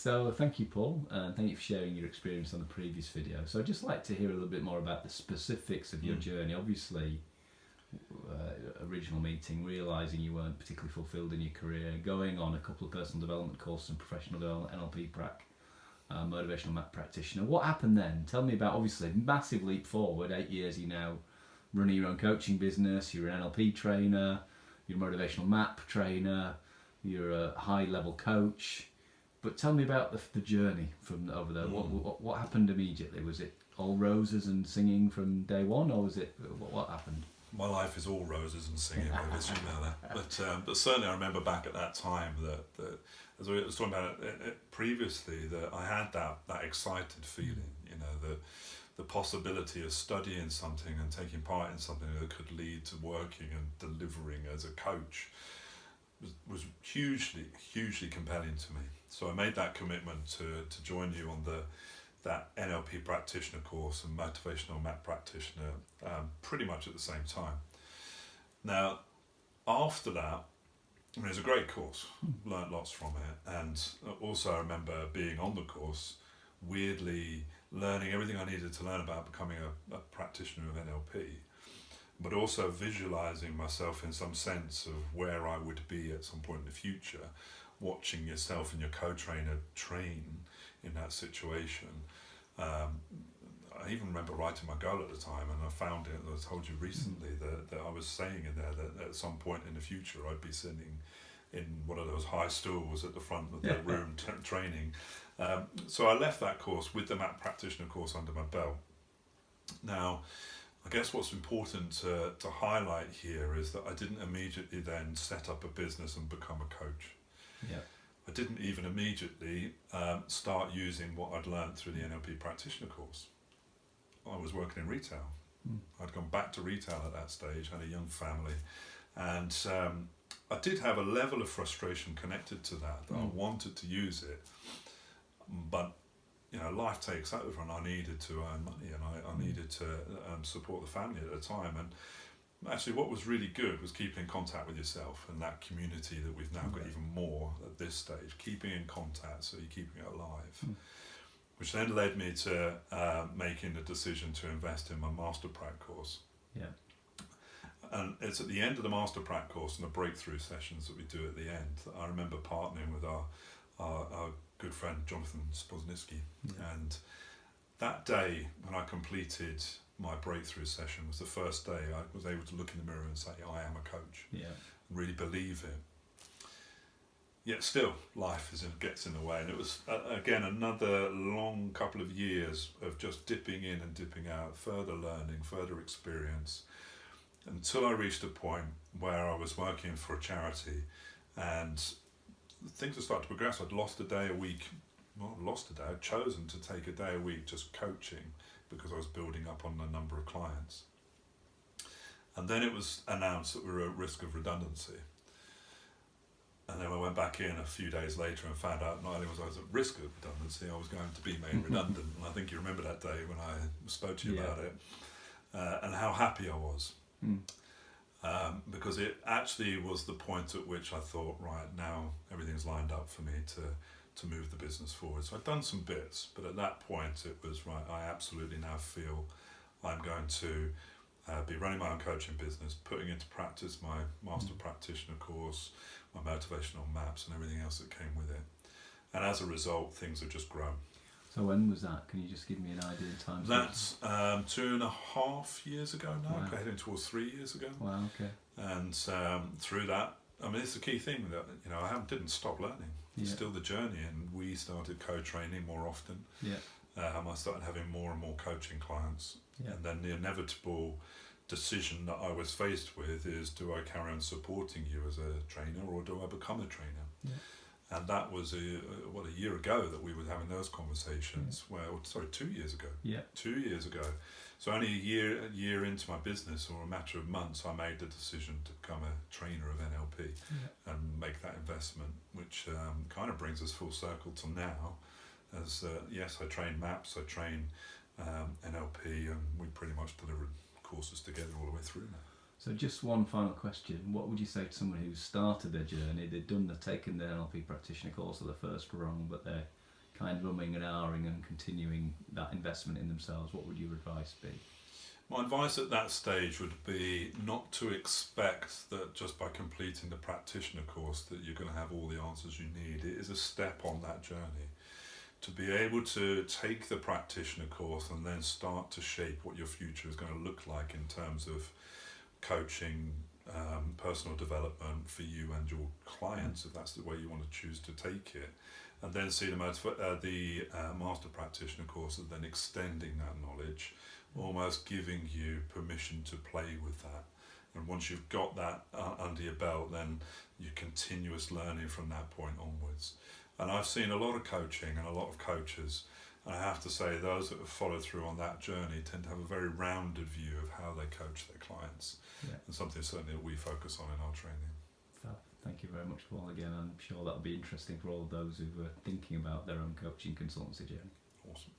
So thank you, Paul, and thank you for sharing your experience on the previous video. So I'd just like to hear a little bit more about the specifics of your journey. Obviously, original meeting, realising you weren't particularly fulfilled in your career, going on a couple of personal development courses and professional development, NLP prac, motivational map practitioner. What happened then? Tell me about, obviously, massive leap forward, 8 years you're now running your own coaching business, you're an NLP trainer, you're a motivational map trainer, you're a high level coach. But tell me about the journey from over there. What happened immediately? Was it all roses and singing from day one, or was it, what happened? My life is all roses and singing, as you know that. But certainly I remember back at that time that as we was talking about it previously, that I had that excited feeling, the possibility of studying something and taking part in something that could lead to working and delivering as a coach was hugely compelling to me. So I made that commitment to join you on that NLP practitioner course and motivational map practitioner pretty much at the same time. Now, after that, I mean, it was a great course, learnt lots from it, and also I remember being on the course, weirdly learning everything I needed to learn about becoming a practitioner of NLP, but also visualizing myself in some sense of where I would be at some point in the future, watching yourself and your co-trainer train in that situation. I even remember writing my goal at the time, and I found it, I told you recently, that I was saying in there that at some point in the future I'd be sitting in one of those high stools at the front of the room training. So I left that course with the map practitioner course under my belt. Now, I guess what's important to highlight here is that I didn't immediately then set up a business and become a coach. Yeah. I didn't even immediately start using what I'd learned through the NLP practitioner course. I was working in retail. I'd gone back to retail at that stage, had a young family, and I did have a level of frustration connected to that I wanted to use it, but life takes over, and I needed to earn money, and I needed to support the family at the time. And actually what was really good was keeping in contact with yourself and that community that we've now got even more at this stage, keeping in contact so you're keeping it alive, which then led me to making the decision to invest in my Master Prac course. Yeah. And it's at the end of the Master Prac course and the breakthrough sessions that we do at the end that I remember partnering with our good friend Jonathan Spoznisky. And that day when I completed my breakthrough session was the first day I was able to look in the mirror and say, I am a coach. Yeah. Really believe it. Yet still, life gets in the way. And it was, again, another long couple of years of just dipping in and dipping out, further learning, further experience, until I reached a point where I was working for a charity and things had started to progress. I'd lost a day a week. Not lost a day, I'd chosen to take a day a week just coaching because I was building up on the number of clients. And then it was announced that we were at risk of redundancy. And then I went back in a few days later and found out not only was I at risk of redundancy, I was going to be made redundant. And I think you remember that day when I spoke to you about it, and how happy I was. Because it actually was the point at which I thought, right, now everything's lined up for me to move the business forward. So I'd done some bits, but at that point it was, right, I absolutely now feel I'm going to be running my own coaching business, putting into practice my Master Practitioner course, my motivational maps and everything else that came with it. And as a result, things have just grown. So when was that? Can you just give me an idea of time? That's 2.5 years ago now, Wow. heading towards 3 years ago. Wow, okay. And through that, I mean, it's the key thing that, I didn't stop learning. It's still the journey, and we started co-training more often. Yeah. I started having more and more coaching clients. Yeah. And then the inevitable decision that I was faced with is, do I carry on supporting you as a trainer, or do I become a trainer? Yeah. And that was a year ago that we were having those conversations. 2 years ago. Yeah. 2 years ago. So only a year into my business, or a matter of months, I made the decision to become a trainer of NLP and make that investment, which kind of brings us full circle to now. As yes, I train MAPS, I train NLP, and we pretty much delivered courses together all the way through now. So just one final question. What would you say to someone who's started their journey, taken the NLP practitioner course at the first rung, but they're kind of umming and ahhing and continuing that investment in themselves, what would your advice be? My advice at that stage would be not to expect that just by completing the practitioner course that you're going to have all the answers you need. It is a step on that journey. To be able to take the practitioner course and then start to shape what your future is going to look like in terms of coaching, personal development for you and your clients, if that's the way you want to choose to take it, and then see the master practitioner course and then extending that knowledge, almost giving you permission to play with that. And once you've got that under your belt, then you're continuous learning from that point onwards. And I've seen a lot of coaching and a lot of coaches, and I have to say those that have followed through on that journey tend to have a very rounded view of how they coach their clients, and something certainly that we focus on in our training. Thank you very much, Paul, again. I'm sure that'll be interesting for all of those who are thinking about their own coaching consultancy journey. Awesome.